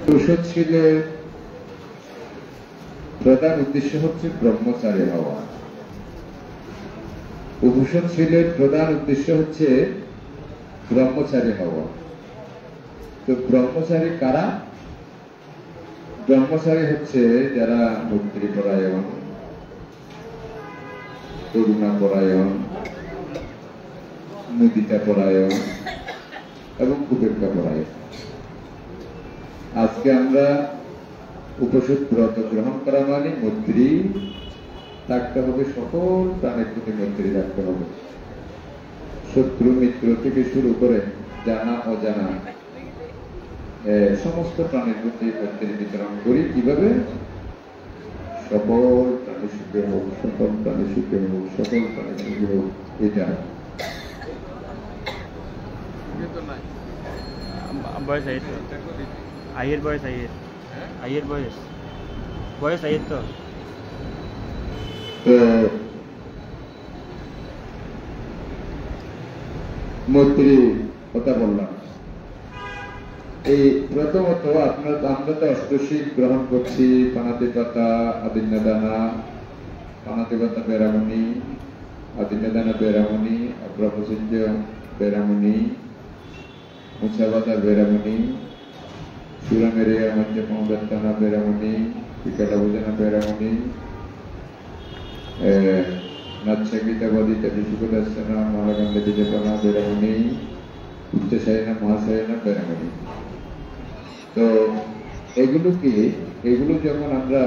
উপসৎশীলের প্রধান উদ্দেশ্য হচ্ছে ব্রহ্মচারী হওয়া। উপসৎশীলের প্রধান উদ্দেশ্য হচ্ছে ব্রহ্মচারী হওয়া। তো ব্রহ্মচারী কারা? ব্রহ্মচারী হচ্ছে যারা মৈত্রীপরায়ণ, করুণাপরায়ণ, মুদিতাপরায়ণ এবং উপেক্ষাপরায়ণ। আজকে আমরা উপসৎ ব্রত গ্রহণ করা মানে মৈত্রী থাকতে হবে, সকল প্রাণের প্রতি মৈত্রী রাখতে হবে। শত্রু মিত্র থেকে শুরু করে জানা অজানা সমস্ত প্রাণের প্রতি মৈত্রী বিতরণ করি। কিভাবে? সকল প্রাণী সুখে হোক, সকল প্রাণী সুখে হোক, সকল প্রাণী সুখে হোক। এটা বয়স আইয়ের বয়স আইয়ের বয়স আইয়ের তো মৈত্রী কথা বললাম। এই প্রথমত আমরা তো অষ্টশীল গ্রহণ করছি। পানাতিপাতা, আদিন্যদানা, পানাতিপাতা বেরামণি, আদিন্যদানা বেরামণি, ব্রহ্মচর্য বেরামণি, মুছাবাতা বেরামণি, সুরামেরিয়া মধ্যমবেত্তনা বেরামণি, বিকালাভোজনা বেরামণি, নাচ্ছাগীতাবদিতা বিশুকদাসনা, মহাগন্ধ বিজেপনা বেরামণি, উচ্চশায়না মহাশয়না বেরামণি। তো এগুলো যখন আমরা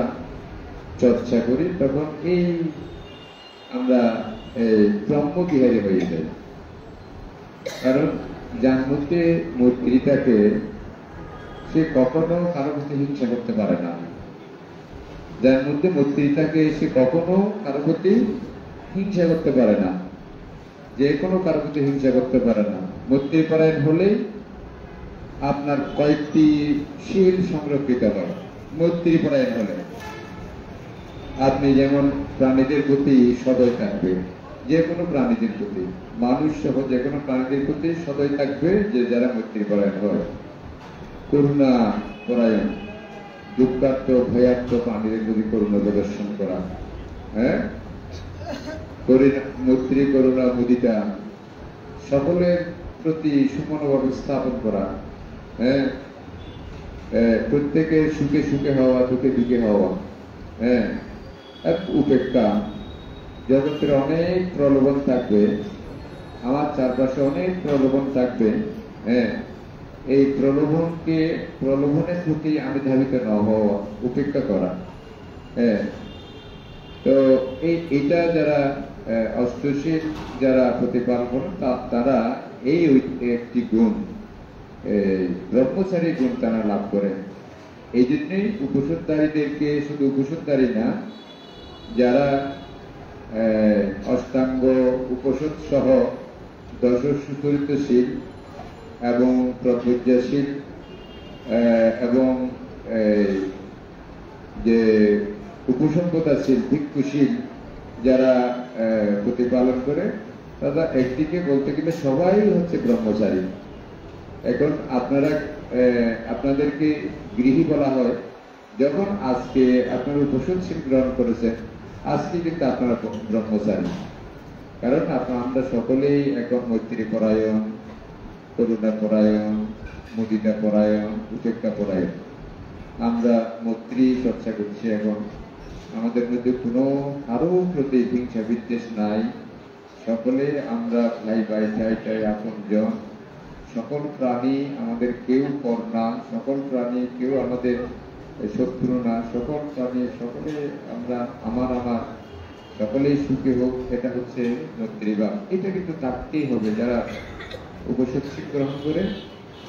চর্চা করি তখন এই আমরা ব্রহ্মবিহারী হয়ে যাই। কারণ যার মধ্যে মৈত্রী থাকে সে কখনো কারো প্রতি হিংসা করতে পারে না। যার মধ্যে মৈত্রী থাকে সে কখনো কারো প্রতি হিংসা করতে পারে না, যে কোনো কারো প্রতি হিংসা করতে পারে না। মৈত্রীপরায়ণ হলেই আপনার কয়েকটি শীল সংরক্ষিত হয়। মৈত্রীপরায়ণ হলে আপনি যেমন প্রাণীদের প্রতি সদয় থাকবে, যে কোনো প্রাণীদের প্রতি, মানুষ সহ যে কোনো প্রাণীদের প্রতি সদয় থাকবে যে যারা মৈত্রীপরায়ণ হয়। করুণা পরায়ণ, দুঃখার্ত ভয়ার্ত প্রাণীদের প্রতি করুণা প্রদর্শন করা, মৈত্রী করুণা মুদিতা সকলের প্রতি সুমনোভাব স্থাপন করা, প্রত্যেকের সুখে সুখে হওয়া, দুঃখে দুঃখে হওয়া, উপেক্ষা। জগতের অনেক প্রলোভন থাকবে, আমার চারপাশে অনেক প্রলোভন থাকবে, এই প্রলোভনের প্রতি আমি ধাবিত না হওয়া, উপেক্ষা করা। তো এইটা যারা অষ্টশীল যারা প্রতিপালন করেন তারা এই একটি গুণ, ব্রহ্মচারী গুণ তারা লাভ করেন। এই জন্যই উপসৎধারীদেরকে, শুধু উপসৎধারী না, যারা অষ্টাঙ্গ উপসৎ সহ দশ সুচরিতশীল এবং প্রজ্ঞাশীল এবং যে উপসম্পদাশীল ভিক্ষুশীল যারা প্রতিপালন করে, তারা একদিকে বলতে গেলে সবাই হচ্ছে ব্রহ্মচারী। এখন আপনাদেরকে গৃহী বলা হয় যখন আজকে আপনারা উপসৎশীল গ্রহণ করেছেন, আজকে কিন্তু আপনারা ব্রহ্মচারী। কারণ আমরা সকলেই এখন মৈত্রীপরায়ণ, করুণাপরায়ণ, মুদিতাপরায়ণ, উপেক্ষাপরায়ণ। আমরা মৈত্রী চর্চা করছি। এখন আমাদের মধ্যে কোনো কারো প্রতি হিংসা বিদ্বেষ নাই। সকলে আমরা ভাই ভাই, ঠাই আপনজন। সকল প্রাণী আমাদের কেউ পর না, সকল প্রাণী কেউ আমাদের শত্রু না। সকল প্রাণী সকলে আমরা আমার সকলেই সুখী হোক, এটা হচ্ছে মৈত্রীভাব। এটা কিন্তু থাকতেই হবে। যারা উপসৎশীল গ্রহণ করে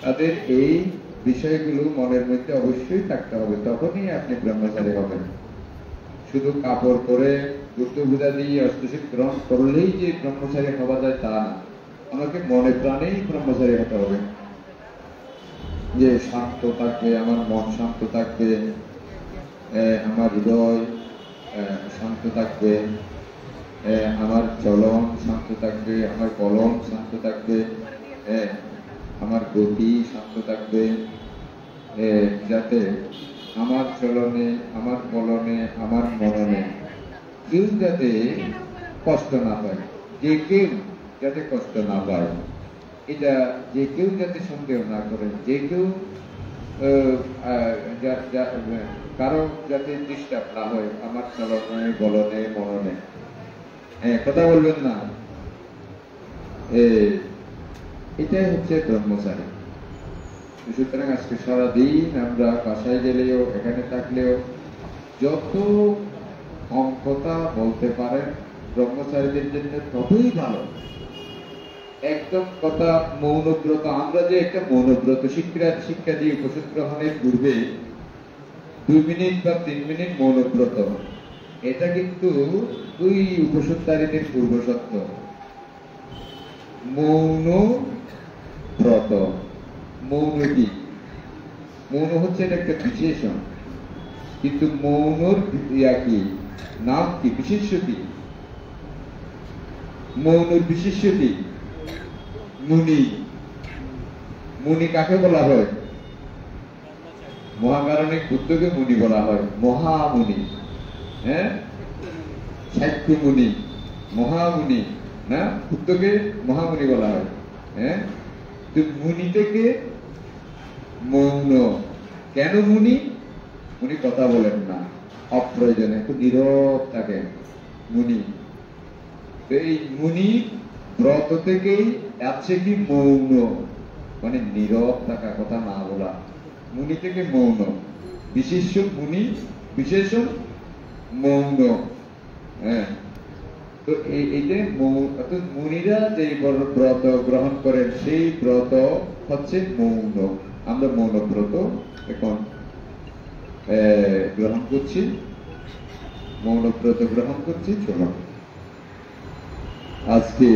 তাদের এই বিষয়গুলো মনের মধ্যে অবশ্যই থাকতে হবে, তখনই আপনি ব্রহ্মচারী হবেন। শুধু কাপড় পরে বুদ্ধ পূজা দিয়ে অষ্টশীল গ্রহণ করলেই যে ব্রহ্মচারী হওয়া যায় তা না, আমাকে মনে প্রাণেই ব্রহ্মচারী হতে হবে। যে শান্ত থাকবে, আমার মন শান্ত থাকবে, আমার হৃদয় শান্ত থাকবে, আমার চলন শান্ত থাকবে, আমার কলম শান্ত থাকবে, আমার গতি শান্ত থাকবে, যাতে আমার চলনে, আমার কলনে, আমার মননে কেউ যাতে কষ্ট না পায়, যে কেউ যাতে কষ্ট না পায়, এটা যে কেউ যাতে সন্দেহ না করে, যে কেউ কারো যাতে ডিস্টার্ব না হয় আমার চলনে, বলনে, মননে। কথা বলবেন না, এটাই হচ্ছে ব্রহ্মচারী। সুতরাং আজকে সারাদিন আমরা বাসায় গেলেও, এখানে থাকলেও যত কম কথা বলতে পারেন ব্রহ্মচারীদের জন্য ততই ভালো। একদম কথা মৌনব্রত, আমরা যে একটা মৌনব্রত শিক্ষা দিয়ে উপসদ গ্রহণের পূর্বে 2 মিনিট বা 3 মিনিট মৌনব্রত, এটা কিন্তু দুই উপসদকারীদের পূর্বশর্ত। মৌন ব্রত, মৌন কি? মৌন হচ্ছে এটা একটা বিশেষণ, কিন্তু মৌনর কি নাম কি, বিশেষ্য কি? মৌনর বিশেষ্য কি? মুনি। মুনি কাকে বলা হয়? মহাকারণিক বুদ্ধকে মুনি বলা হয়, মহামুনি। সাহিত্য মুনি, মহামুনি না, বুদ্ধকে মহামুনি বলা হয়। তো মুনি থেকে মৌন। কেন মুনি? উনি কথা বলেন না অপ্রয়োজনে, খুব নীরব থাকেন মুনি। এই মুনি ব্রত থেকেই আছে কি মৌন, মানে নীরব থাকা, কথা না বলা। মুনি থেকে মৌন, বিশেষ্য মুনি, বিশেষণ মৌন। তো এইটা মুনিরা যে ব্রত গ্রহণ করেন সেই ব্রত হচ্ছে মৌন। আমরা মৌন ব্রত এখন গ্রহণ করছি, মৌন ব্রত গ্রহণ করছি। চলো আজকে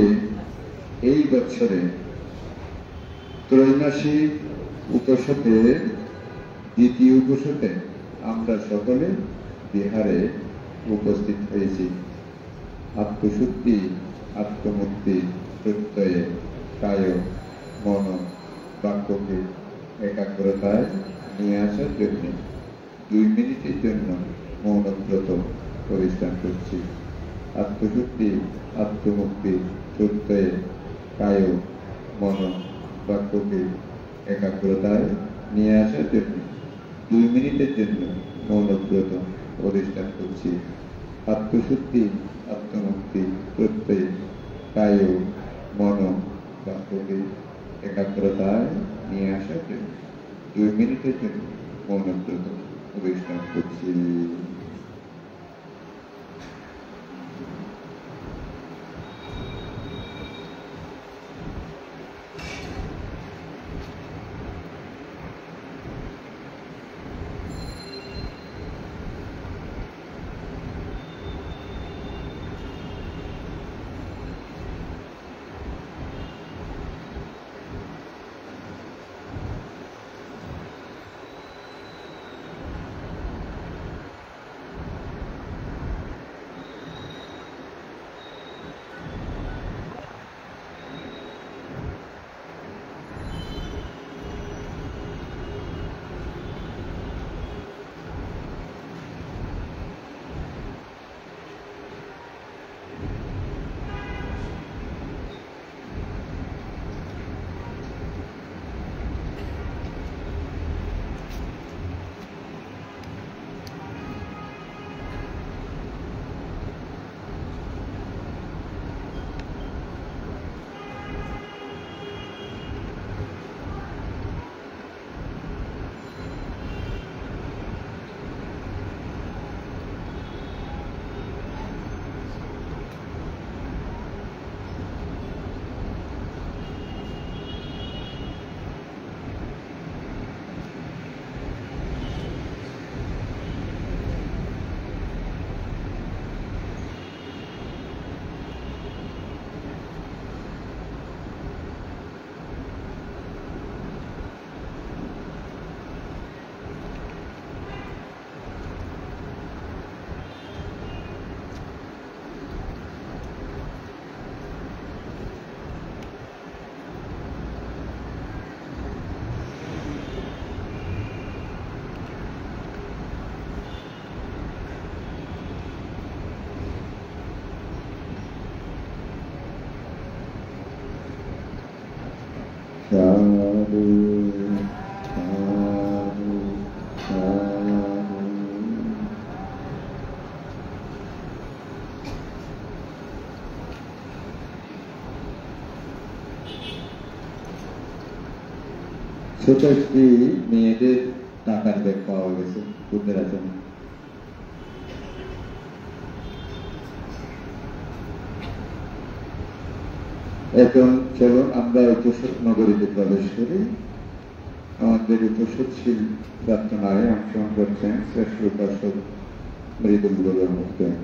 এই বছরে ত্রৈমাসিক উপসদের দ্বিতীয় উপসদে আমরা সকলে বিহারে উপস্থিত হয়েছি। আত্মশুদ্ধি, আত্মমুক্তি, প্রত্যয়ে, কায়, মন, বাক্যকে একাগ্রতায় নিয়ে আসার জন্য 2 মিনিটের জন্য মৌনব্রত পরিস্থান করছি। আত্মশুদ্ধি, আত্মমুক্তি, প্রত্যয়ে, কায়, মন, বাক্যকে একাগ্রতায় নিয়ে আসার জন্য 2 মিনিটের জন্য মৌনব্রত পরিস্থান করছি। আত্মশুদ্ধি, আত্মমুক্তি, প্রত্যয়ে, কায়, মন, বাক্যকে একাগ্রতায় নিয়ে আসার জন্য 2 মিনিটের জন্য মৌনব্রত পরিস্থান করছি। ছোট একটি মেয়েদের টাকার ব্যাগ পাওয়া গেছে পুণ্যের জন্য। এখন চলুন আমরা উপসদ নগরীতে প্রবেশ করি। আমাদের উপসদশীল প্রার্থনায় অংশগ্রহণ করছেন শ্রেষ্ঠ উপাসক মৃদুল বড়ুয়া মহোদয়।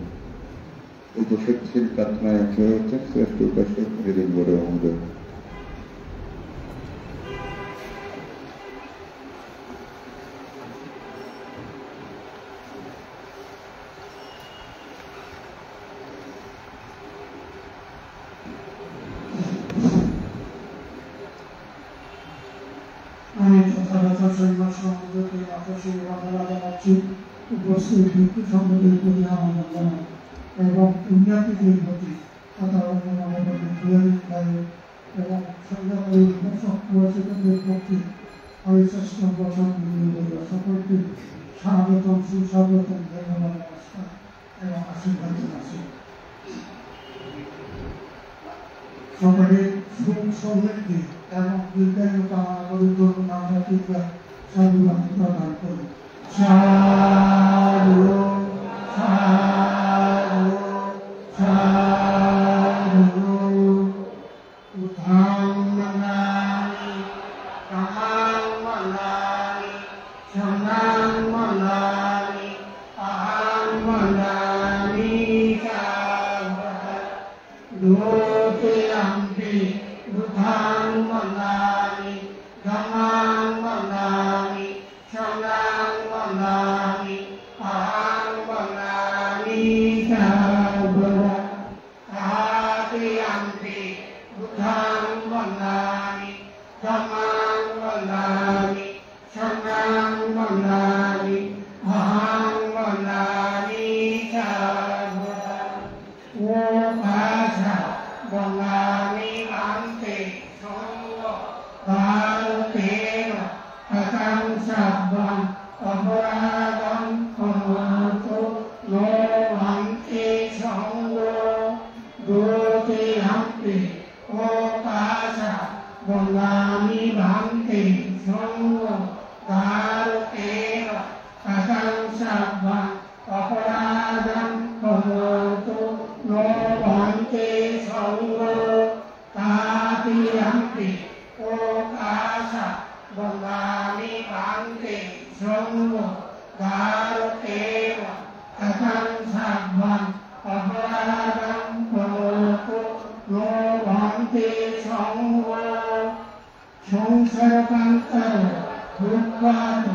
উপসদশীল প্রার্থনায় অংশগ্রহণ করছেন শ্রেষ্ঠ উপাসক মৃদুল বড়ুয়া মহোদয়। আমি যথাযথ সৈন্য সমাজকে আকর্ষণ বাংলা জানাচ্ছি উপস্থিত ভিত্তি সম্পদের প্রতি আমাদের জানাই এবং পুণ্যার্থীদের প্রতি তথা অন্যদের এবং সন্ধ্যাকালীন সক্রিয়তাদের প্রতি অবিশ্বাস্য বছর সকলকে স্বাগতম সুস্বাগতম ধন্যবাদ নমস্কার এবং আশীর্বাদ জানাচ্ছি। সকলে সুখ সমৃদ্ধি এবং বিজ্ঞানী কামনা করি ধরুন আমরা টিকা সাধুবাদ প্রদান করি। সাধু সাধু সাধু উদ্ধার মনামি কামাল মনামি সন্ধান মনামি আহার মনামি লোকে আমপি বুধাং মনামি ধম্মাং মনামি সঙ্গাং মনামি আহাং মনামি সাবরা আহাতি আমপি বুধাং মনামি ধম্মাং মনামি সঙ্গাং মনামি আহাং মনামি সাবরা ও ভাষা বঙ্গামি আন্তে সঙ্গ ভারতের অকাং সাব্বাং অপরাধং কমত নো ভান্তে সঙ্গ দোতে হাম্পে ও ভাষা বঙ্গামি ভান্তে সঙ্গ ভারতের অকাং সাব্বাং অপরাধং কমত নো ভান্তে সঙ্গ তাতি হাম্পি ও কাশা বঙ্গামি ভান্তে সঙ্গ ভারতের অকাং সাব্বাং অপরাধং কমত নো ভান্তে সঙ্গ সংসারকান্তর দুঃখাত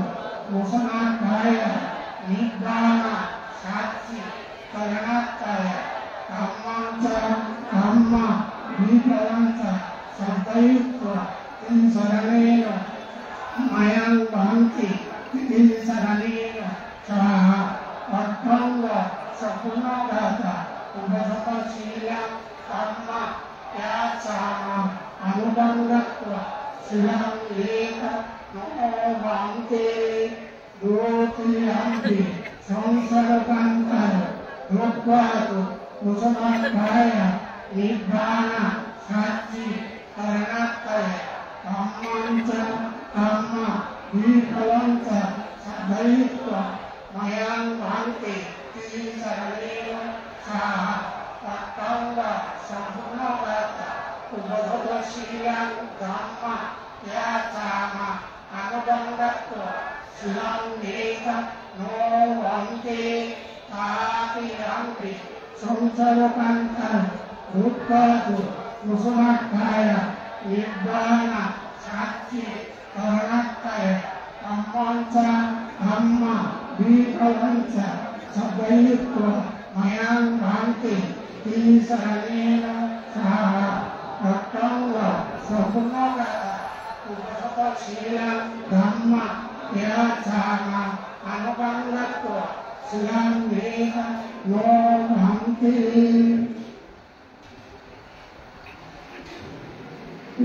মোসনাকায় নিব্বানা সাক্ষী করণাত্তায় কাম্মাঞ্চ কাম্মা বিপ্লবাঞ্চ সদ্বৈত্য তিন শরণেন মায়াং ভান্তি তিন শরণেন সাহা অর্থঙ্গ সপুর্ণদাতা উপসত শীলাং কাম্মা ইয়াচামা অনুবন্ধত্ব শিলাং এক নো ভান্তে দোতি হাম্পি সংসারকান্তর দুঃখাত মোসনাকায় নিব্বানা সাক্ষী করণাত্তায় কাম্মাঞ্চ কাম্মা বিফলঞ্চ সদ্বৈত্য মায়াং ভান্তি তিন শরণেন সাহা অর্থঙ্গ সম্পূর্ণদাতা উপসত শীলাং কাম্মা ইয়াচামা অনুবন্ধত্ব শিলাং এক নো ভান্তে তাতি হাম্পি সংসারকান্তর দুঃখাত মোসনাকায় নিব্বানা সাক্ষী করণাত্তায় কাম্মাঞ্চ কাম্মা বিফলঞ্চ সদ্বৈত্য মায়াং ভান্তি তিন শরণেন সাহা অর্থঙ্গ সম্পূর্ণদাতা উপসত শীলাং কাম্মা ইয়াচামা অনুবন্ধত্ব শিলাং এক নো ভান্তি।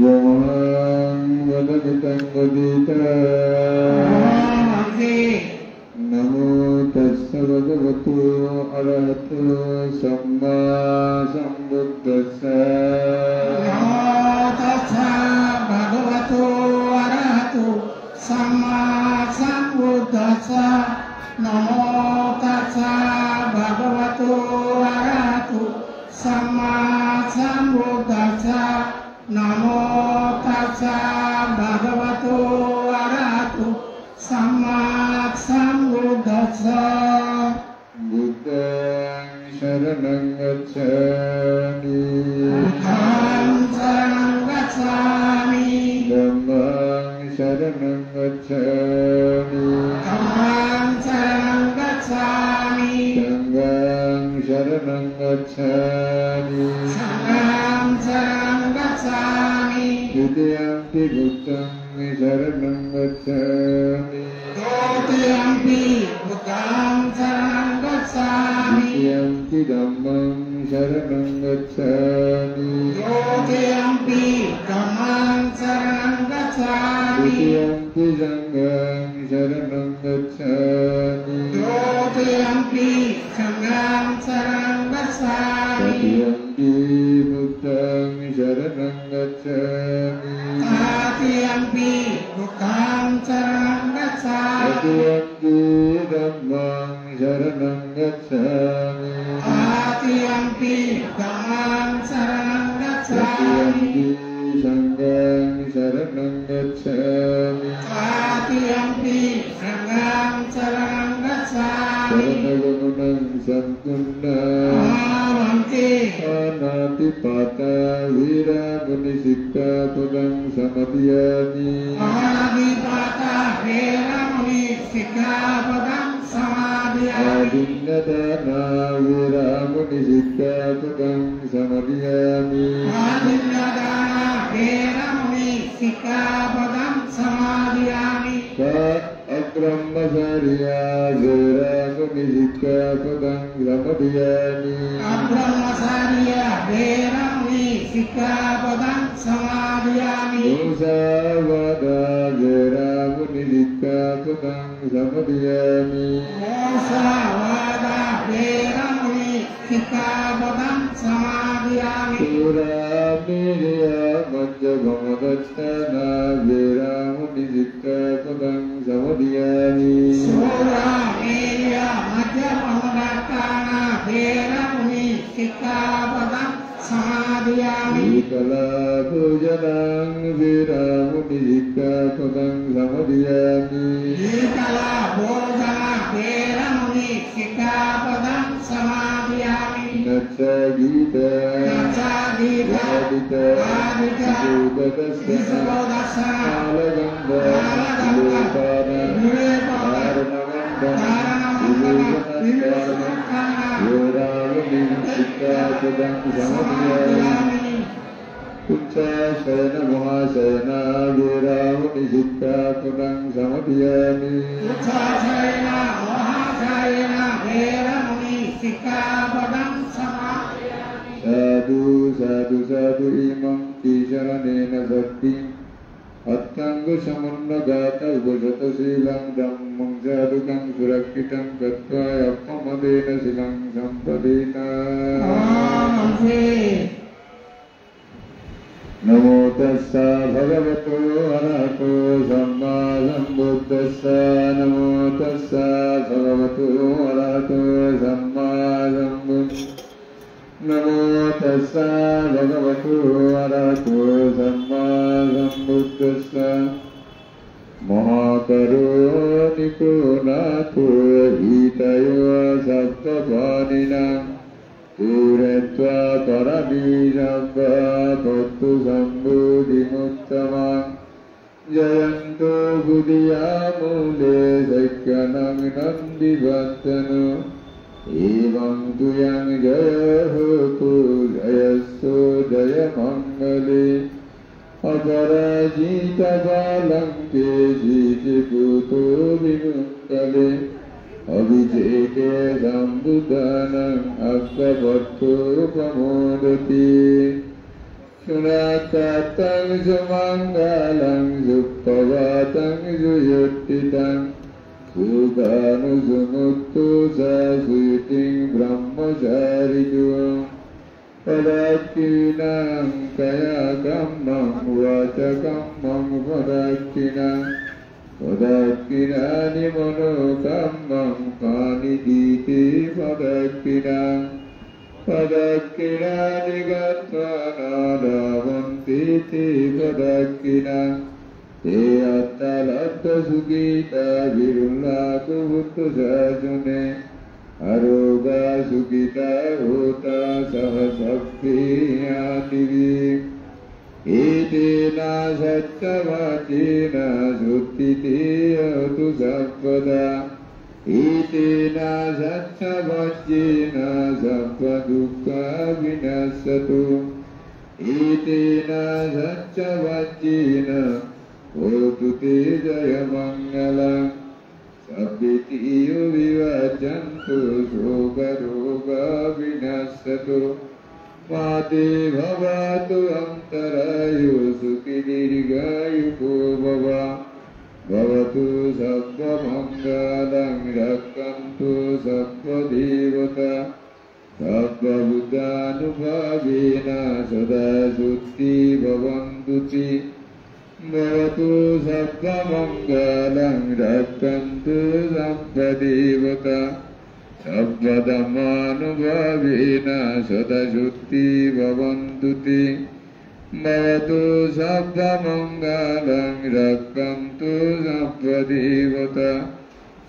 ওম Gita Namo tassa bhagavato arahato samma sambuddhassa Namo tassa bhagavato arahato samma sambuddhassa Namo tassa bhagavato arahato samma sambuddhassa Namo tassa bhagavato arahato samma sambuddhassa Buddhaṃ saranam gacchāmi Buddhaṃ saranam gacchāmi Dhammāṃ saranam gacchāmi Dhammāṃ saranam gacchāmi Sanghāṃ saranam gacchāmi Sanghāṃ saranam gacchāmi Dutiyampi Buddhaṃ saranam gacchāmi Dutiyampi Buddhaṃ saranam gacchāmi Dutiyampi Dhammāṃ saranam gacchāmi Dutiyampi Dhammāṃ saranam gacchāmi Dutiyampi Sanghāṃ saranam gacchāmi Dutiyampi Sanghāṃ saranam gacchāmi Tatiyampi Buddhaṃ saranam gacchāmi Tatiyampi Buddhaṃ saranam gacchāmi Tatiyampi Dhammāṃ saranam gacchāmi Tatiyampi Dhammāṃ saranam gacchāmi Tatiyampi Sanghāṃ saranam gacchāmi Tatiyampi Sanghāṃ saranam gacchāmi Saranagamanaṃ sampurnāṃ Avanti Anātipātā Vīrāmuni sikkāpadam samadhiyāmi Adipata Veramuni Sikkhapadam Samadhiyāmi Adinnadānā Vīrāmuni sikkāpadam samadhiyāmi Adinadana Veramuni Sikkhapadam Samadhiyāmi Ka abrahmacārya Vīrāmuni sikkāpadam samadhiyāmi Abrahmacārya Veramuni Sikkhapadam Samadhiyāmi Musāvādā Vīrāmuni sikkāpadam samadhiyāmi Musāvādā Veramuni Sikkhapadam Samadhiyāmi Sūrāmirya Majjabhamadacchana Vīrāmuni sikkāpadam samadhiyāmi Suramirya Madhyamamadakana Veramuni Sikkhapadam Samadhiyāmi Vikala Bhojanaṃ Vīrāmuni sikkāpadam samadhiyāmi Vikala Bhojana Veramuni Sikkhapadam Samadhiyāmi Nacca Gita Nacca Gita Adita Adita Visubhadassa Visubhadassa Alaganda Alaganda Vilepana Dharanamanda Vivekana Vīrāmuni sikkāpadam samadhiyāmi Uccāsayana Mahāsayana Vīrāmuni sikkāpadam samadhiyāmi Uccāsayana Mahāsayana Veramuni Sikkhapadam Samadhiyāmi Sadhu sadhu sadhu imam kisharanena sakti Attanga samunnagata upasata silang dhammam sadhukam surakitam kattva yappamadena silang sampadena Namo tassa bhagavato arahato samma sambuddhassa Namo tassa bhagavato arahato samma sambuddhassa Namo tassa bhagavato arahato samma sambuddhassa Mahakaruniko natho hitayo sattvapaninam Puretva paramīrabha bhattu sambudhimuttamam Jayanto buddhiyamule sakkyanam nandibhattanu Evam tuyang jaya hotu jayasso jaya mangale Aparajita balam kejite puto vinundale Abhijeke sambuddhanam akkabhatto pamodati Sunakatang sumangalang suppavatang suyuttitang Sukanu sumuttu sasuiting brahmacarijuam Padakkinam kaya kammam vaca kammam padakkinam Padakkinani mano kammam kani diti padakkinam Padakkinani gattvana davanti padakkinam Te attalatta sukita virullaka buttu sajune Aroga sukita hota sahasabhiyativi Itena saccavacina suttitiyatu sappada Itena saccavacina sappadukka vinassatu Itena saccavacina Otu te jaya mangalam Sabbitiyo vivajantu soga roga vinassatu Mate bhavatu antarayo sukhi dirghayuko bhava Bhavatu sabba mangalam rakkantu sabba devata Sabba buddhanubhavena sada sutti bhavantuti Bhavatu sabba mangalam rakkantu sabba devata Sabba dhammanubhavena sada sutti bhavantuti Bhavatu sabba mangalam rakkantu sabba devata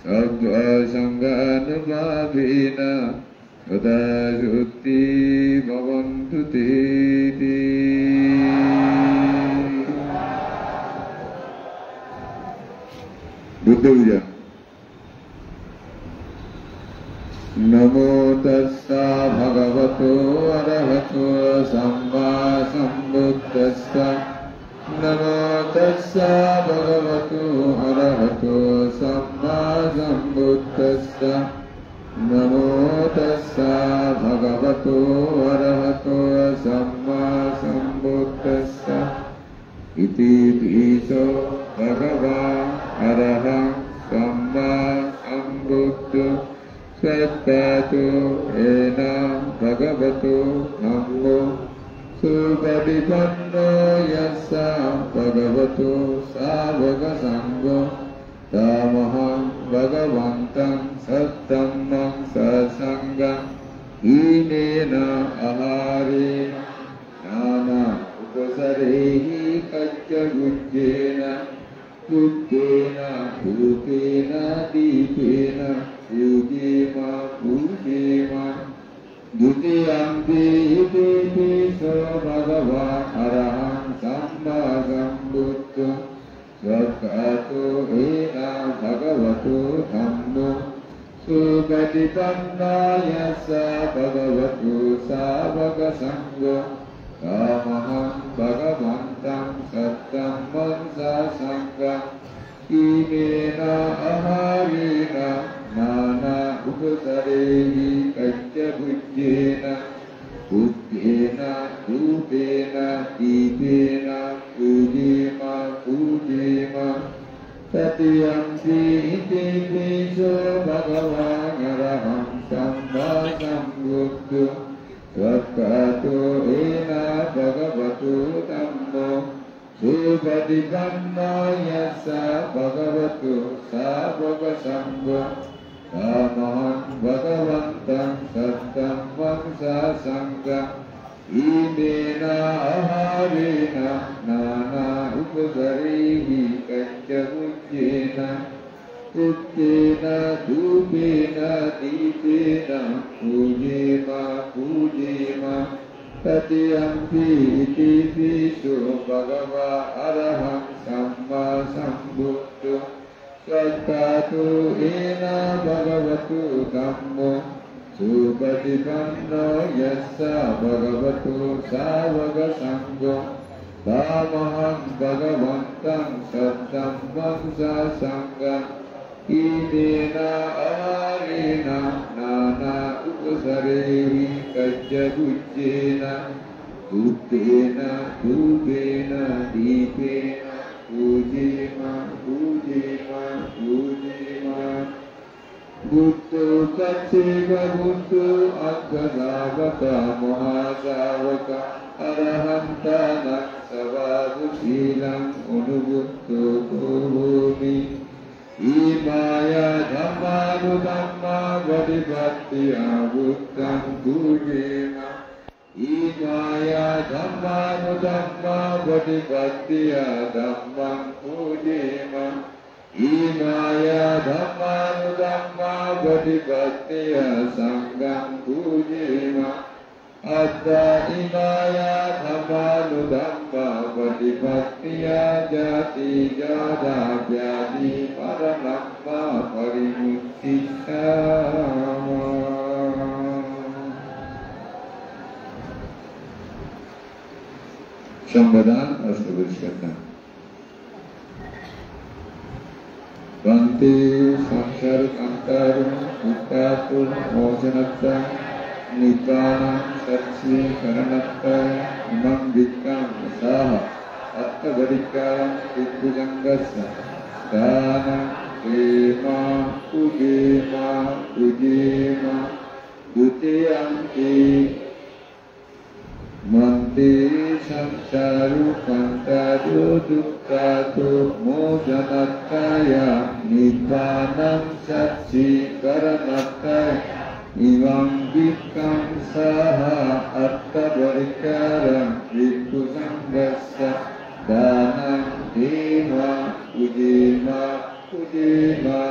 Sabba sanghanubhavena sada sutti bhavantuti Buddha Puja. Namo tassa bhagavato arahato samma sambuddhassa Namo tassa bhagavato arahato samma sambuddhassa Namo tassa bhagavato arahato samma sambuddhassa Iti piso bhagava araham samma sambuddho Sattvato ena bhagavato dhammo Supadipanno yassa bhagavato sāvaka sangho Tamaham bhagavantam sattammam sasangam Inena aharena nana upasarehi kacca gujjena Puttena putena dipena Pujema pujema Dutiyampi iti piso bhagava araham samma sambuddho Svakato ena bhagavato dhammo Supatipanna yassa bhagavato sāvaka sangho Tamaham bhagavantam sattammam sasangam Imena aharena nana upasarehi kacca bujjena Puttena dupena dipena pujema pujema Tatiyampi iti piso bhagavan araham samma sambuddho Svakato ena bhagavato dhammo Supatipanna yassa bhagavato sāvaka sangho Tamaham bhagavantam sattammam sasangam Imena aharena nana upasarehi kacca bujjena Puttena dupena dipena pujema pujema Tatiyampi iti piso bhagava araham samma sambuddho Sattvato ena bhagavato dhammo Supatipanno yassa bhagavato sāvaka sangho Tamaham bhagavantam sattammam sasangam Imena aharena nana upasarehi kacca bujjena Buddhena Bhuvena Dipena Pujima Pujima Pujima Buddho Satseva Buddho Aggadavaka Mahadavaka Arahanta Naksavadu Silam Unubuddho Bhumi Imaya Dhammanu Dhamma Vadibhattiya Buddham Pujima Imaya Dhammanu Dhamma Vadibhattiya Dhammam Pujima Imaya Dhammanu Dhamma Vadibhattiya Sangham Pujima Atta Imaya Dhammanu Dhamma Vadibhattiya Jati Jada Vyadi Paranamma Parimuttita Sambadhan Astagfirullah Bante Samsar Antarum Uttatur Mojanatta Nibbana Satsi Karanatta Imam Vikkam Saha Attavarikaram Vikkujangasa Dana Ema Ujema Ujema Dutiyanti Mante Samsaru Kantaru Dukkatu Mojanattaya Nibbanam Satsi Karanattaya Imam Vikkam Saha Attavarikaram Vikkujangasa Danam Dema Ujema Ujema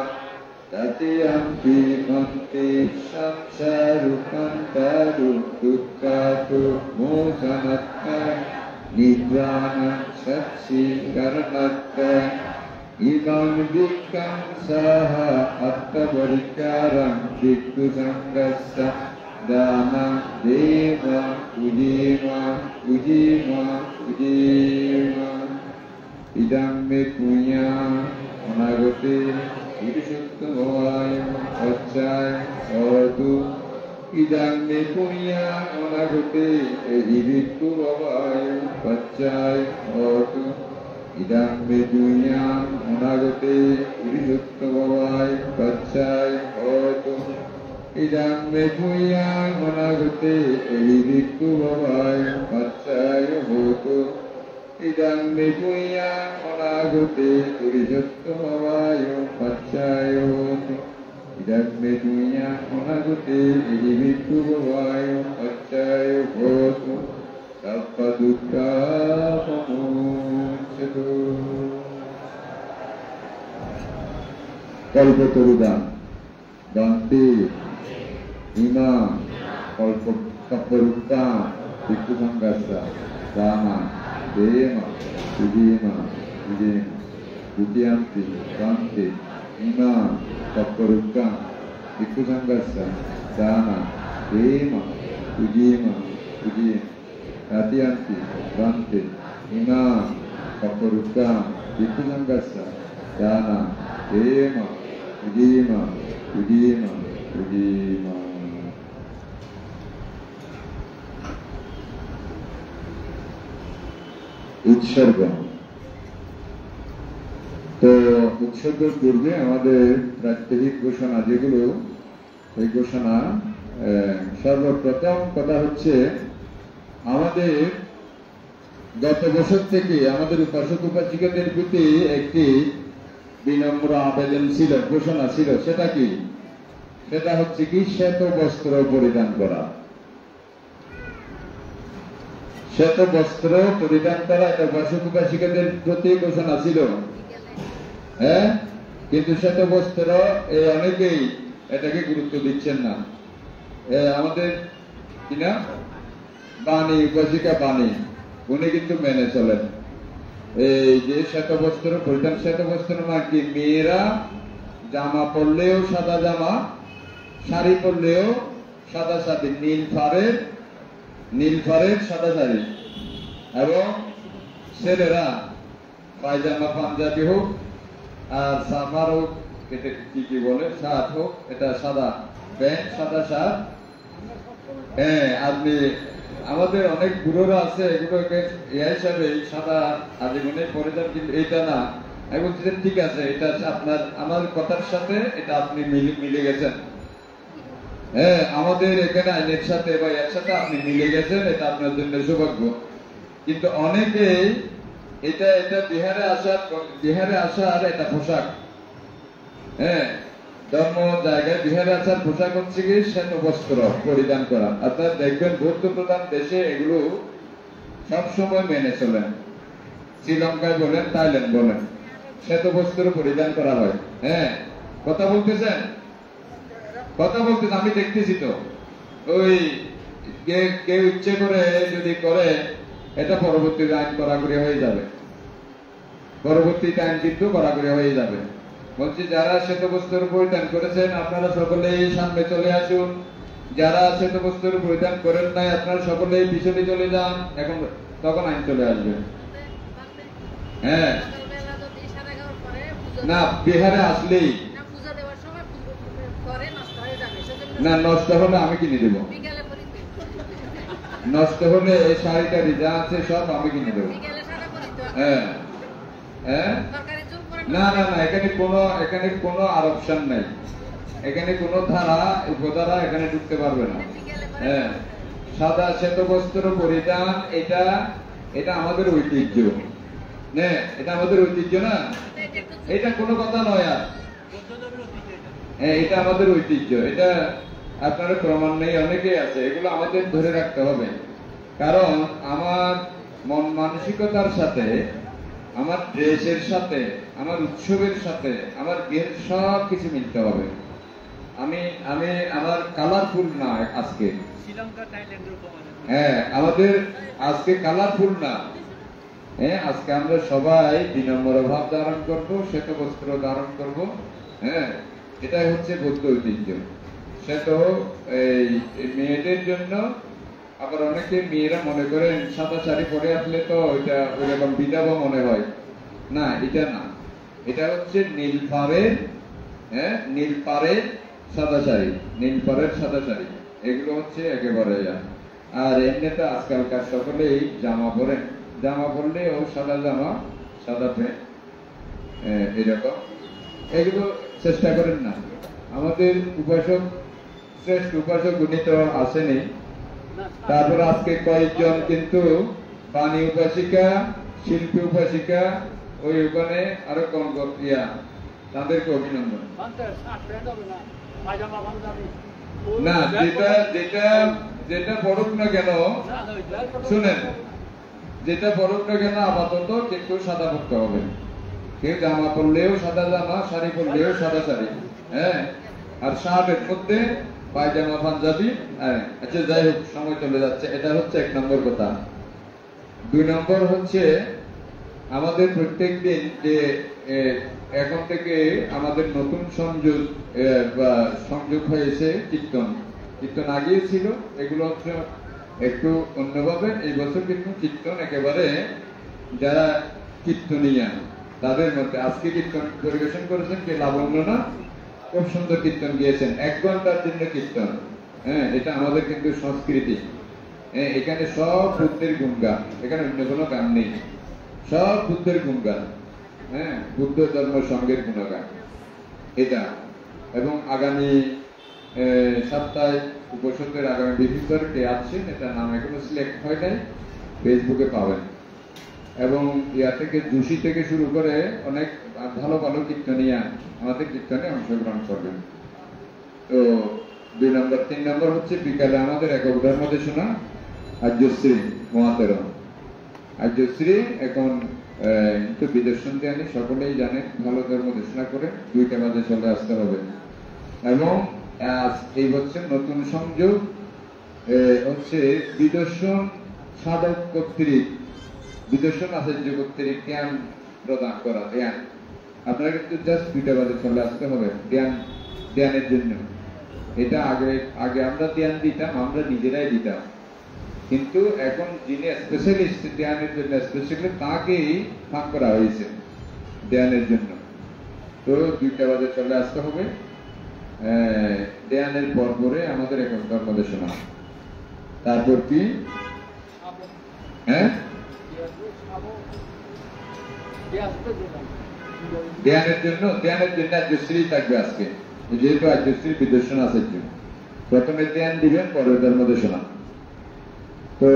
Tatiyampi Mante Samsaru Kantaru Dukkatu Mojanattaya Nibbanam Satsi Karanattaya Imam Vikkam Saha Attavarikaram Vikkujangasa Danam Deva Ujema Ujema Ujema Idam me punya Anagate Irishuttamavaya Pachaya Sawatu Idam me punya Anagate Irishuttamavaya Pachaya Sawatu Idam me punya Anagate Irishuttamavaya Pachaya Sawatu Idam me punya Anagate Irishuttamavaya Pachaya Sawatu Idam me punya Anagate Irishuttamavaya Pachaya Sawatu Idam me punya Anagate Irishuttamavaya Pachaya Sawatu Sappa dukkha pamuncatu Kalpatarudan Bante Imam Kalpatarudan Vikkujangasa Dana Dema Ujema Ujema Dutiyanti Bante Imam Kalpatarudan Vikkujangasa Dana Dema Ujema Ujema Tatiyanti Bante Imam Kalpatarudan Vikkujangasa Dana Dema Ujema Ujema Ujema উৎসর্গ তো উৎসর্গের পূর্বে আমাদের প্রাত্যহিক ঘোষণা যেগুলো এই ঘোষণা সর্বপ্রথম কথা হচ্ছে আমাদের গত বছর থেকে আমাদের উপাসক উপাসিকাদের প্রতি একটি বিনম্র আবেদন ছিল ঘোষণা ছিল সেটা কি সেটা হচ্ছে কি শ্বেত বস্ত্র পরিধান করা শ্বেত বস্ত্র পরিধান করা এটা উপাসক উপাসিকাদের প্রতি ঘোষণা ছিল হ্যাঁ কিন্তু শ্বেত বস্ত্র অনেকেই এটাকে গুরুত্ব দিচ্ছেন না আমাদের কিনা বাণী উপাসিকা বাণী উনি কিন্তু মেনে চলেন এই যে শ্বেত বস্ত্র পরিধান শ্বেত বস্ত্র নাকি মেয়েরা জামা পরলেও সাদা জামা শাড়ি পরলেও সাদা শাড়ি নীলফারের সাদা শাড়ি এবং ছেলেরা পায়জামা পাঞ্জাবি হোক আর সামার হোক এটা কি বলে শার্ট হোক এটা সাদা প্যান্ট সাদা শার্ট হ্যাঁ আপনি আমাদের অনেক বুড়োরা আছে, এগুলোকে ইয়া হিসাবে সাদা আজীবনে পরে যান, কিন্তু এটা না। আমি বলছি যে ঠিক আছে, এটা আপনার আমার কথার সাথে এটা আপনি মিলে গেছেন। হ্যাঁ, আমাদের এখানে আইনের সাথে বা এর সাথে আপনি মিলে গেছেন, এটা আপনার জন্য সৌভাগ্য। কিন্তু অনেকেই এটা বিহারে আসার এটা পোশাক। হ্যাঁ, ধর্ম জায়গায় বিহারে আসার পোশাক হচ্ছে কি শ্বেত বস্ত্র পরিধান করা। আপনারা দেখবেন বৌদ্ধ প্রধান দেশে এগুলো সবসময় মেনে চলেন। শ্রীলঙ্কায় বলেন, থাইল্যান্ড বলেন, শ্বেত বস্ত্র পরিধান করা হয়। হ্যাঁ, কথা বলতেছেন, আমি দেখতেছি তো। ওই কেউ ইচ্ছে করে যদি করে, এটা পরবর্তী আইন কড়াকড়ি হয়ে যাবে, পরবর্তীতে আইন কিন্তু কড়াকড়ি হয়ে যাবে। বলছি যারা শ্বেতবস্ত্র পরিধান করেছেন আপনারা সকলেই সামনে চলে আসুন, যারা শ্বেতবস্ত্র পরিধান করেন নাই আপনারা সকলেই পিছনে চলে যান, এখন তখন আইন চলে আসবে। হ্যাঁ, না বিহারে আসলেই না, নষ্ট হলে আমি কিনে দেবো, নষ্ট হলে এই শাড়িটা যা আছে সব আমি কিনে দেবো। হ্যাঁ হ্যাঁ, না না না, এখানে কোনো আরপশন নাই, এখানে কোনো ধারা উপধারা এখানে ঢুকতে পারবে না। হ্যাঁ, সাদা শ্বেত বস্ত্র পরিধান এটা আমাদের ঐতিহ্য। হ্যাঁ, এটা আমাদের ঐতিহ্য না, এটা কোনো কথা নয়। আর হ্যাঁ, এটা আমাদের ঐতিহ্য, এটা আপনারা প্রমাণ নেই অনেকে আছে, এগুলো আমাদের ধরে রাখতে হবে। কারণ আমার মন মানসিকতার সাথে, আমার ড্রেসের সাথে, আমার উৎসবের সাথে, আমার বিয়ের সব কিছু মিলতে হবে। আমি আমার কালারফুল না আজকে, হ্যাঁ আমাদের আজকে কালারফুল না। হ্যাঁ, আজকে আমরা সবাই বিনম্র ভাব ধারণ করবো, শ্বেত বস্ত্র ধারণ করব। হ্যাঁ, এটাই হচ্ছে বৌদ্ধ ঐতিহ্য। সে তো এই মেয়েদের জন্য, আবার অনেকে মেয়েরা মনে করেন সাদা শাড়ি পরে আসলে তো ওইটা ওইরকম বিধবা মনে হয় না, এটা না, এটা হচ্ছে নীলপাড়ের, হ্যাঁ নীলপাড়ের সাদা শাড়ি, নীলপাড়ের সাদা শাড়ি, এগুলো হচ্ছে একেবারে। আর এমনিতে আজকালকার সকলেই জামা পরেন, জামা পরলেও সাদা জামা, সাদা প্যান্ট, এরকম, এগুলো চেষ্টা করেন না। আমাদের উপাসক, শ্রেষ্ঠ উপাসক উনি তো আসেনি, তারপর আজকে কয়েকজন কিন্তু বাণী উপাসিকা, শিল্পী উপাসিকা, ওই ওখানে আরো কম ইয়া, তাদেরকে অভিনন্দন। না, যেটা পড়ুক না কেন, শুনেন, যেটা পড়ুক না কেন আপাতত কিন্তু সাদা পড়তে হবে। কেউ জামা পরলেও সাদা জামা, শাড়ি পরলেও সাদা শাড়ি। হ্যাঁ, আর শার্টের মধ্যে পায়জামা পাঞ্জাবি। আচ্ছা, যাই হোক, সময় চলে যাচ্ছে। এটা হচ্ছে 1 নম্বর কথা। 2 নম্বর হচ্ছে আমাদের প্রত্যেক দিন যে এখন থেকে আমাদের নতুন সংযোগ হয়েছে কীর্তন আগেই ছিল, এগুলো হচ্ছে একটু অন্যভাবে। এই বছর কিন্তু কীর্তন একেবারে যারা কীর্তনিয়া তাদের মধ্যে আজকে কীর্তন পরিবেশন করেছেন কে, লাবণ্য না, খুব সুন্দর কীর্তন গিয়েছেন, 1 ঘন্টার জন্য কীর্তন। হ্যাঁ, এটা আমাদের কিন্তু সংস্কৃতি। এখানে সব বুদ্ধের গুণগান, এখানে অন্য কোনো গান নেই, সব বুদ্ধের গুণগান। হ্যাঁ, বুদ্ধ ধর্ম সঙ্গের গুণগান এটা। এবং আগামী সপ্তাহে উপসদের আগামী বিধিস্তর কে আছেন, এটা নাম এখনো সিলেক্ট হয় নাই, ফেসবুকে পাবেন। এবং ইয়া থেকে জুসি থেকে শুরু করে অনেক ভালো ভালো কীর্তনিয়া আমাদের কীর্তনে অংশগ্রহণ করবেন। তো 2 নম্বর। 3 নম্বর হচ্ছে বিকালে আমাদের একক ধর্ম দেশনা আর্যশ্রী মহাতেরো। আর্যশ্রী এখন তো বিদর্শন দেয়ানি সকলেই জানেন, ভালো ধর্ম দেশনা করে 2টা বাজে চলে আসতে হবে। এবং এই বছর নতুন সংযোগ হচ্ছে বিদর্শন সাধক কর্তৃক, বিদর্শন আচার্য কর্তৃক জ্ঞান প্রদান করা। জ্ঞান আপনারা কিন্তু জাস্ট 2টা বাজে চলে আসতে হবে জ্ঞানের জন্য। এটা আগে আমরা ধ্যান দিতাম, আমরা নিজেরাই দিতাম, কিন্তু এখন যিনি স্পেশালিস্ট ধ্যানের জন্য, স্পেশালি তাকেই ফাঁক করা হয়েছে ধ্যানের জন্য। তো 2টা বাজে চলে আসতে হবে। ধ্যানের পরে আমাদের এখন ধর্মদেশনা, তারপর কি হ্যাঁ, ধ্যানের জন্য আর্যশ্রী থাকবে আজকে, যেহেতু আর্যশ্রীর বিদর্শন আছে। প্রথমে ধ্যান দিবেন, পরে ধর্মদেশনা। তো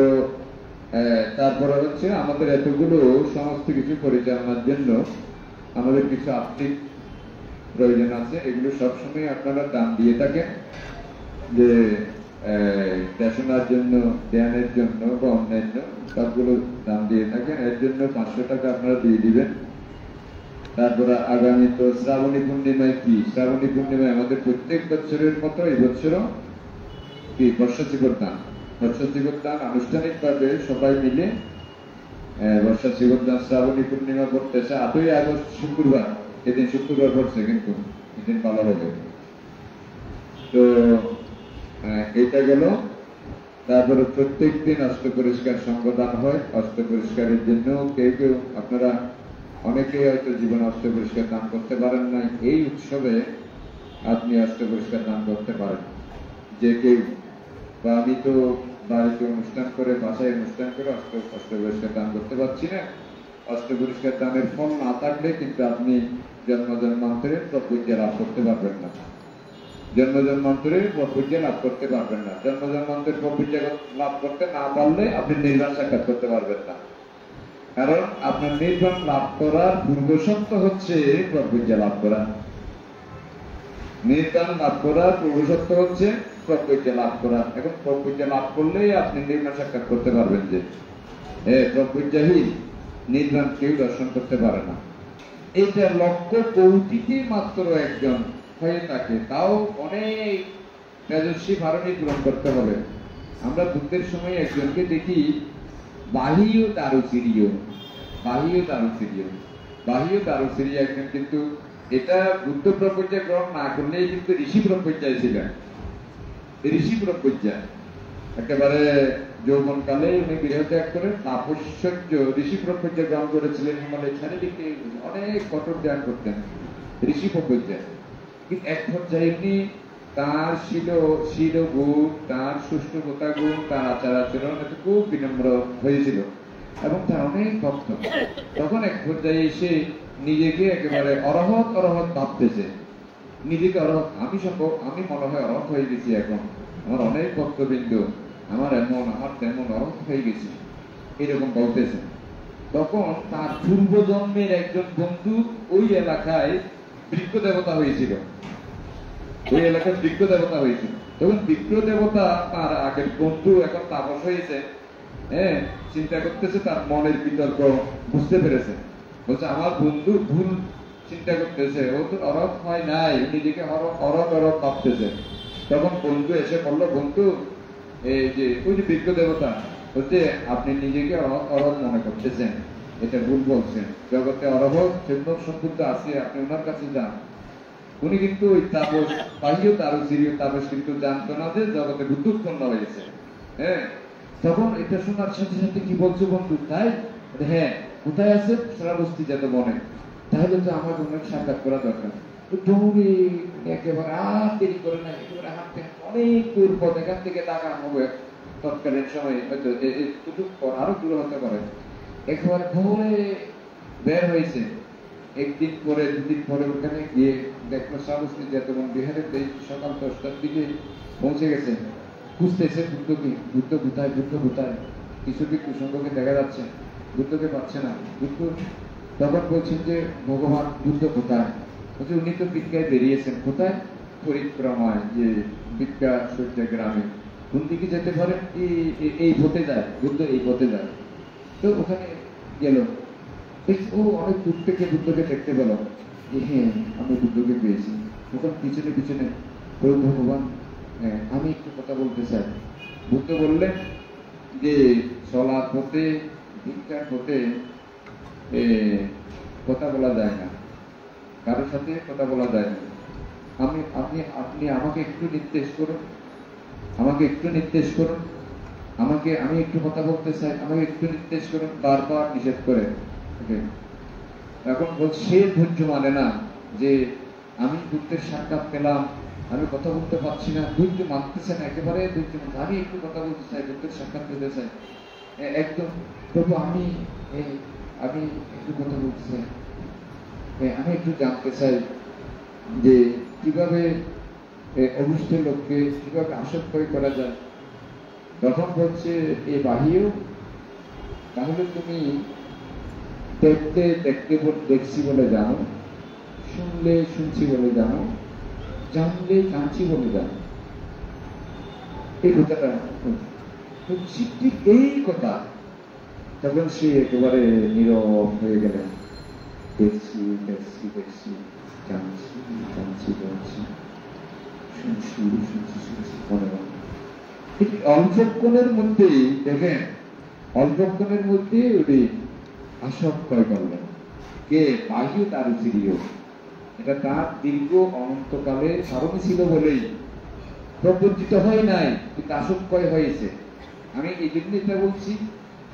তারপরে হচ্ছে আমাদের এতগুলো সমস্ত কিছু পরিচালনার জন্য আমাদের কিছু আর্থিক প্রয়োজন আছে। এগুলো সবসময় আপনারা দান দিয়ে থাকেন, যে দেশনার জন্য, ধ্যানের জন্য বা অন্যান্য সবগুলো দান দিয়ে থাকেন। এর জন্য 500 টাকা আপনারা দিয়ে দিবেন। তারপরে আগামী তো শ্রাবণী পূর্ণিমায় কি, শ্রাবণী পূর্ণিমায় আমাদের প্রত্যেক বছরের মতো এই বছরও কি বর্ষাচিকর দান, আনুষ্ঠানিক ভাবে সবাই মিলে বর্ষাচিকর দান শ্রাবণী পূর্ণিমা পড়তেছে 8ই আগস্ট শুক্রবার। এদিন শুক্রবার পড়ছে, কিন্তু এদিন ভালো হবে। তো এটা গেল। তারপরে প্রত্যেক দিন অষ্ট পরিষ্কার সংগদান হয়। অষ্ট পরিষ্কারের জন্য কেউ আপনারা অনেকেই হয়তো জীবনে অষ্ট পরিষ্কার দান করতে পারেন না, এই উৎসবে আপনি অষ্ট পরিষ্কার দান করতে পারেন। যে কেউ বা আমি তো বাড়িতে অনুষ্ঠান করে, বাসায় অনুষ্ঠান করে অষ্ট পরিষ্কার দান করতে পারছি না। অষ্ট পরিষ্কার দানের ফল না থাকলে কিন্তু আপনি জন্মান্তরের প্রবৃত্তি লাভ করতে পারবেন না। জন্মান্তরের প্রবৃত্তি লাভ করতে পারবেন না। জন্মান্তরের প্রবৃত্তি লাভ করতে না পারলে আপনি নির্বাণ সাক্ষাৎ করতে পারবেন না। কারণ আপনার নির্বাণ লাভ করার পূর্বশর্ত হচ্ছে প্রবৃত্তি লাভ করা। নির্বাণ লাভ করার পূর্বশর্ত হচ্ছে প্রবৃত্তি লাভ করা। এখন প্রবৃত্তি লাভ করলেই আপনি নির্বাণ সাক্ষাৎ করতে পারবেন। যে প্রবৃত্তিহীন নির্বাণ কেউ দর্শন করতে পারে না। এটা লক্ষ্য কৌটিতে মাত্র একজন হয়ে থাকে, তাও অনেক তেজস্বী ভারণী পূরণ করতে হবে। আমরা বুদ্ধের সময় একজনকে দেখি বাহ্য দারুচিরিয় একজন, কিন্তু এটা বুদ্ধ প্রপর্যায় গ্রহণ না করলেই কিন্তু ঋষি প্রপর্যায় ছিলেন। ঋষি প্রপর্যায় একেবারে যৌবন কালে উনি গৃহত্যাগ করে তাপস্যর্য ঋষি প্রপর্যায় গ্রহণ করেছিলেন। হিমালয় চারিদিকে অনেক কঠোর ধ্যান করতেন, ঋষি প্রপর্যায়। কিন্তু এক পর্যায়ে এমনি তার শিল গুণ, তার সুষ্ঠুতা গুণ, তার আচার আচরণ খুব বিনম্র হয়েছিল এবং তার অনেক ভক্ত। তখন এক পর্যায়ে এসে নিজেকে একেবারে অরহত ভাবতেছে, নিজেকে অরহত, আমি মনে হয় অরহত হয়ে গেছি। এখন আমার অনেক ভক্তবৃন্দ, আমার এমন আমার তেমন অরহত হয়ে গেছি, এরকম বলতেছে। তখন তার পূর্বজন্মের একজন বন্ধু ওই এলাকায় বৃক্ষ দেবতা হয়েছিল। তখন বৃক্ষ দেবতা তার আগের বন্ধু এখন তাপস হয়েছে, চিন্তা করতেছে, তার মনের বিতর্ক বুঝতে পেরেছে। বলছে আমার বন্ধু ভুল চিন্তা করতেছে, ও তো অরহত হয় নাই, নিজেকে অরহত ভাবতেছে। তখন বন্ধু এসে বলল, বন্ধু এই যে ওই যে বৃক্ষ দেবতা হচ্ছে, আপনি নিজেকে অরহত মনে করতেছেন, এটা ভুল বলছেন। জগতে অরহত সম্পূর্ণ আছে, আপনি ওনার কাছে যান। উনি কিন্তু ওই তাপস, বাহ্য দারুচিরিয় তাপস কিন্তু জানতো না যে জগতে বুদ্ধ উৎপন্ন হয়েছে। তখন এটা শোনার সাথে সাথে কি বলছো বন্ধু, তাই? হ্যাঁ, কোথায় আছে? শ্রাবস্তি যেত মনে, তাহলে তো আমার অনেক সাক্ষাৎ করা দরকার। দৌড়ে একেবারে আর দেরি করে না, একেবারে হাঁটতে অনেক দূর পথ, এখান থেকে টাকা হবে তৎকালীন সময় হয়তো আরো দূর হতে পারে। একেবারে ভোরে বের হয়েছে। একদিন পরে দুদিন পরে ওখানে গিয়ে দেখলো শ্রাবস্তি যেতন বিহারের সকাল 10টার দিকে পৌঁছে গেছে। খুঁজতেছে বুদ্ধ কোথায়, কিছুটি কুসঙ্গকে দেখা যাচ্ছে, বুদ্ধকে পাচ্ছে না। বুদ্ধ তখন বলছেন যে ভগবান বুদ্ধ কোথায়? বলছে উনি তো ভিক্ষায় বেরিয়েছেন। কোথায়? পরিক্রমায়, যে ভিক্ষা সূর্য গ্রামে। কোন দিকে যেতে পারে? এই পথে যায়, বুদ্ধ এই পথে যায়। তো ওখানে গেল, ও অনেক দূর থেকে বুদ্ধকে দেখতে পেল, হ্যাঁ আমি বুদ্ধকে পেয়েছি। তখন পিছনে প্রভু ভগবান, আমি একটু কথা বলতে চাই। বুদ্ধ বললেন যে চলার পথে, ভিক্ষার পথে কথা বলা যায় না, কারোর সাথে কথা বলা যায় না। আপনি আমাকে একটু নির্দেশ করুন, আমি একটু কথা বলতে চাই, আমাকে একটু নির্দেশ করুন। বারবার নিষেধ করে। এখন বলছে সে ধৈর্য মানে না, যে আমি বুদ্ধের সাক্ষাৎ পেলাম, আমি কথা বলতে পারছি না, ধৈর্য মানতেছে না, একেবারে ধৈর্য, আমি একটু কথা বলতে চাই, বুদ্ধের সাক্ষাৎ পেতে চাই। একদম প্রভু আমি একটু কথা বলছি, আমি একটু জানতে চাই যে কিভাবে অভুষ্ট লোককে কিভাবে আসক্তই করা যায়। তখন বলছে এ বাহিও, তাহলে তুমি দেখতে দেখতে দেখছি বলে জানো, শুনলে শুনছি বলে জানো, জানলে জানছি বলে জানো। এই কথাটা ঠিক এই কথা। তখন সে একেবারে নীরব হয়ে গেলেন। দেখছি দেখছি দেখছি, জানছি জানছি জানছি, শুনছি শুনছি শুনছি, মনে মনে। অল্পক্ষণের মধ্যেই দেখেন, অল্পক্ষণের মধ্যে উনি আসক্তই করলেন। কে? বাহ্য তার ফিরিও। এটা তার দীর্ঘ অনন্তকালে ধারণা ছিল বলেই প্রবর্তিত হয় নাই, কিন্তু আসক্তই হয়েছে। আমি এই জন্য এটা বলছি,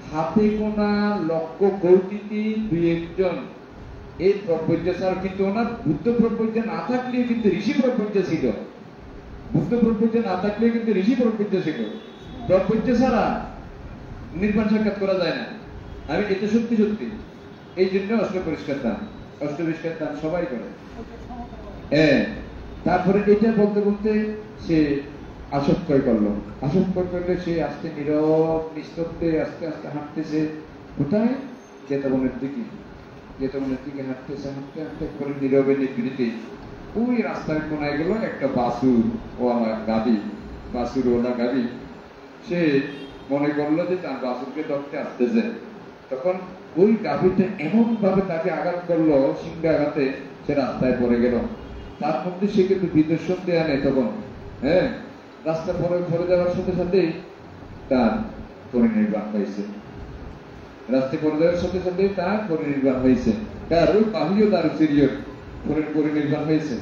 হাতে গোনা লক্ষ কোটিতে দুই একজন এই প্রপঞ্চ ছাড়া, কিন্তু ওনার বুদ্ধ প্রপঞ্চ না থাকলে কিন্তু ঋষি প্রপঞ্চ ছিল। বুদ্ধ প্রপঞ্চ না থাকলে কিন্তু ঋষি প্রপঞ্চ ছিল। প্রপঞ্চ ছাড়া নির্বাণ সাক্ষাৎ করা যায় না। আমি এটা সত্যি সত্যি। এই জন্য অষ্ট পরিষ্কার দান, অষ্ট পরিষ্কার দান সবাই করে। তারপরে এটা বলতে বলতে সে আসক্তই করলো। আসক্ত করলে সে আস্তে নীরব নিস্তব্ধে আস্তে আস্তে হাঁটতেছে। কোথায়? জেতাবনের দিকে। জেতাবনের দিকে হাঁটতেছে, হাঁটতে হাঁটতে করে নীরবে নিবৃতে ওই রাস্তার কোনায় গেল একটা বাসুর ওয়ালা গাড়ি, বাসুর ওলা গাড়ি। সে মনে করলো যে তার বাসুরকে ধরতে আসতেছে। তখন ওই গাভীটা এমন ভাবে তাকে আঘাত করলো, সিংহে আঘাতে সে রাস্তায় পড়ে গেল। তার মধ্যে সে কিন্তু বিদর্শন দেয়া নেই তখন। রাস্তা পড়ে যাওয়ার সাথে সাথে তার পরিনির্বাণ হয়েছে। রাস্তায় পড়ে যাওয়ার সাথে সাথে তার পরিনির্বাণ হয়েছে। তার ওই বাহিও তার সিরিয়র পরিনির্বাণ হয়েছে।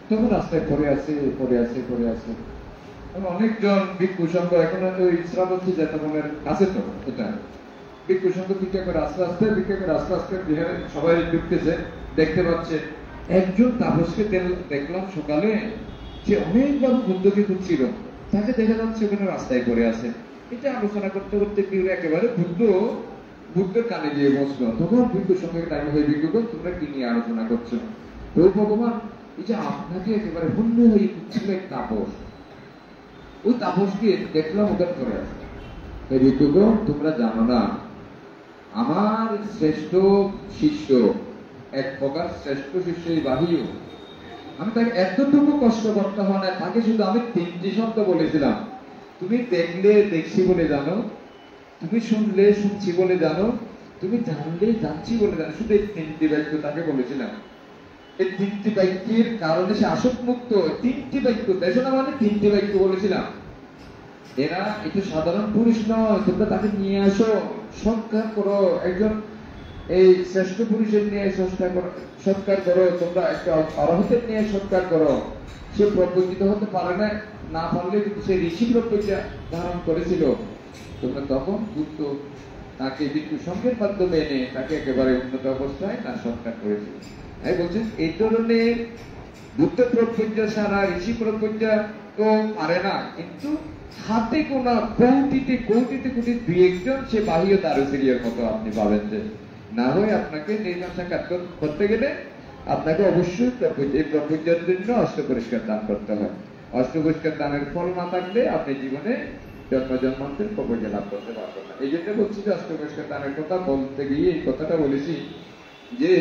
তখন রাস্তায় পড়ে আছে পড়ে আছে পড়ে আছে। অনেকজন ভিক্ষু সংঘ এখন ওই শ্রাবন্তী জেতাবনের আছে তো, এটা ভিক্ষু সংঘ ভিক্ষা করে আস্তে আস্তে ভিক্ষা করে আস্তে আস্তে বিহারে সবাই ঢুকতেছে, দেখতে পাচ্ছে। একজন তাপসকে দেখলাম সকালে, সে অনেকভাবে বুদ্ধকে খুঁজছিল, তাকে দেখা যাচ্ছে ওখানে রাস্তায় পড়ে আছে। এটা আলোচনা করতে করতে একেবারে বুদ্ধের কানে গিয়ে বসলো। তখন ভিক্ষুর সঙ্গে টাইম হয়ে ভিক্ষুকে তোমরা কি নিয়ে আলোচনা করছো? তো ভগবান, এই যে আপনাকে একেবারে হন্য হয়ে খুঁজছিল এক তাপস, ওই তাপসকে দেখলাম ওখানে পড়ে আছে। ভিক্ষুক, তোমরা জানো না আমার শ্রেষ্ঠ শিষ্য, এক প্রকার শ্রেষ্ঠ শিষ্য বাহিও। আমি তাকে এতটুকু কষ্ট করতে হয় না, তাকে শুধু আমি 3টি শব্দ বলেছিলাম। তুমি দেখলে দেখছি বলে জানো, তুমি শুনলে শুনছি বলে জানো, তুমি জানলে জানছি বলে জানো। শুধু এই 3টি বাক্য তাকে বলেছিলাম। এই 3টি বাক্যের কারণে সে আসক্ত মুক্ত। 3টি বাক্য দেখো না, মানে 3টি বাক্য বলেছিলাম। এরা একটু সাধারণ পুরুষ নয়, তোমরা তাকে নিয়ে আসো, সৎকার করো। একজন এই শ্রেষ্ঠ পুরুষের নিয়ে সৎকার করো, তোমরা একটা অরহতের নিয়ে সৎকার করো। সে প্রবঞ্চিত হতে পারে না পারলে কিন্তু সে ঋষি প্রবঞ্চ ধারণ করেছিল। তোমরা তখন বুদ্ধ তাকে ভিক্ষু সঙ্গের মাধ্যমে এনে তাকে একেবারে উন্নত অবস্থায় তার সৎকার করেছিল। তাই বলছেন এই ধরনের বুদ্ধ প্রবঞ্চ ছাড়া ঋষি প্রবঞ্চ তো পারে না, কিন্তু হাতে গোনা কোটিতে কোটিতে কোটি দুই একজন সে বাহিও দারুসিরিয়ার মতো আপনি পাবেন। যে না হয় আপনাকে নির্মাণ সাক্ষাৎ করতে গেলে আপনাকে অবশ্যই এই প্রপঞ্চের জন্য অষ্ট পরিষ্কার দান করতে হয়। অষ্ট পরিষ্কার দানের ফল না থাকলে আপনি জীবনে জন্ম জন্মান্তের প্রপঞ্চ লাভ করতে পারবেন না। এই জন্য বলছি যে অষ্ট পরিষ্কার দানের কথা বলতে গিয়ে এই কথাটা বলেছি যে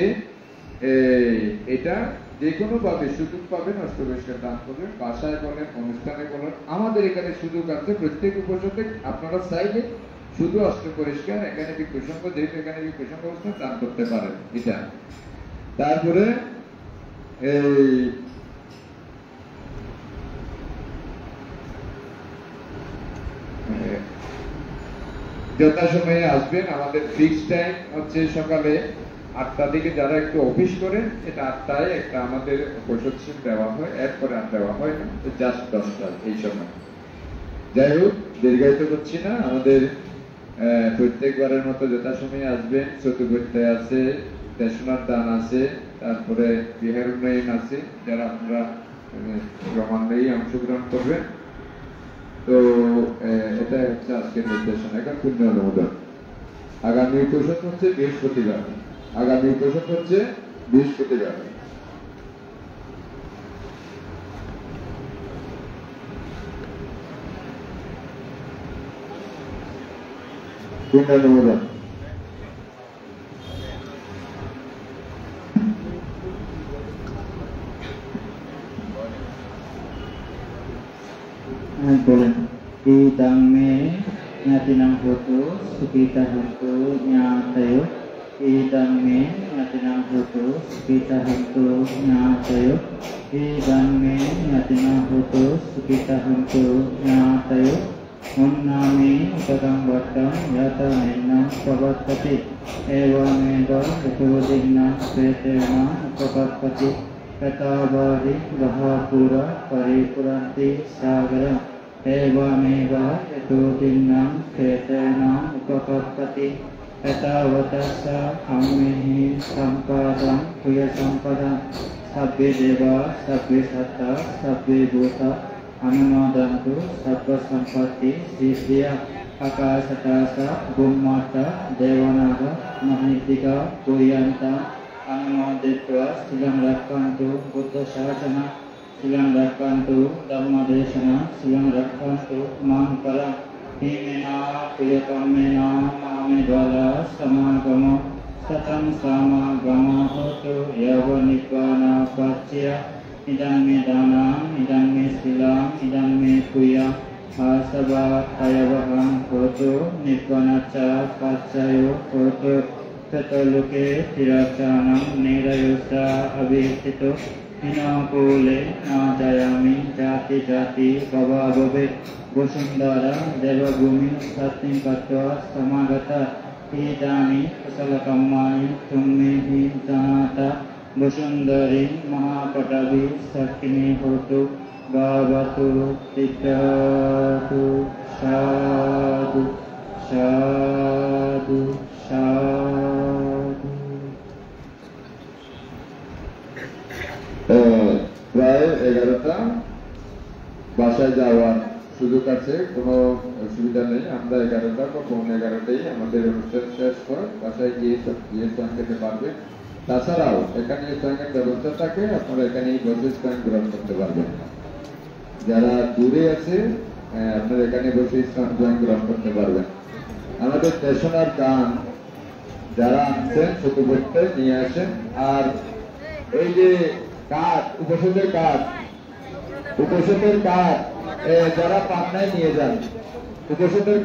এটা যে কোনো ভাবে সুযোগ পাবেন অষ্ট পরিষ্কার দান করবেন, বাসায় বলেন, অনুষ্ঠানে বলেন। আমাদের এখানে সুযোগ আছে, প্রত্যেক উপসর্গে আপনারা চাইলে শুধু অষ্ট পরিষ্কার এখানে বিক্ষসঙ্গ, যেহেতু এখানে বিক্ষসঙ্গ অবস্থায় দান করতে পারেন এটা। তারপরে এই যথাসময়ে আসবেন। আমাদের ফিক্স টাইম হচ্ছে সকালে 8টা থেকে। যারা একটু অফিস করেন এটা 8টায় একটা আমাদের উপসর্গ দেওয়া হয়, এরপরে আর দেওয়া হয় না, জাস্ট 10টা এই সময়। যাই হোক, দীর্ঘায়িত করছি না। আমাদের প্রত্যেকবারের মতো যথাসময়ে আসবেন। চতুর্থী আছে, দেশনার দান আছে, তারপরে বিহার উন্নয়ন আছে, যারা আমরা ক্রমান্বয়ে অংশগ্রহণ করবেন। তো এটা হচ্ছে আজকের নির্দেশনা। এখন পূর্ণ অনুমোদন। আগামী উপসদ হচ্ছে বৃহস্পতিবার। আগামী উপসদ হচ্ছে বৃহস্পতিবার। পূর্ণ অনুমোদন। Boleh. Idang me nyatinang hoto sukita hantu nyatayo. Idang me nyatinang hoto sukita hantu nyatayo. Idang me nyatinang hoto sukita hantu nyatayo. Om nami upadang vattam yata enam pavatpati. Eva mega upadinna petena upapatpati. Katabari bahapura paripuranti sagara. Eva mega etudinnam ketenam upapappati. Etavatassa ammehi sampadam puya sampadam. Sabbe deva sabbe satta sabbe bhuta anumodantu sabba sampatti sisiya akasatasa bummata devanaga mahitika puyanta anumoditva silang rakkantu buddha shasana silang rakkantu dhamma deshana silang rakkantu mahampara himena priyakamena mame dwala samagamo satam samagamo hotu yava nibbana pacciya idam me danam idam me silam idam me puya asava ayavaham hotu nibbanacha paccayo hotu Kataloke tiracanam nirayusa abhitito hinakule najayami jati jati bhava bhave Vasundhara devabhumi satim katva samagata idami kusalakamani tummehi janata Vasundhari mahapatavi sakini hotu bhavatu tityatu sadhu sadhu sadhu প্রায় 11টা বাসায় যাওয়ার সুযোগ আছে, কোনো অসুবিধা নেই। আমরা 11টা বা 11:15টাই আমাদের অনুষ্ঠান শেষ করে বাসায় গিয়ে স্নান খেতে পারবেন। তাছাড়াও এখানে স্নানের ব্যবস্থা থাকে, আপনারা এখানেই বসে স্নান গ্রহণ করতে পারবেন। যারা দূরে আছে আপনারা এখানে বসে স্নান গ্রহণ করতে পারবেন। আমাদের স্টেশনার গান যারা আনছেন ছোট করতে নিয়ে আসেন। আর এই যে কাঠ, উপসদের কাঠ যারা পাবনায় নিয়ে যান, উপসদের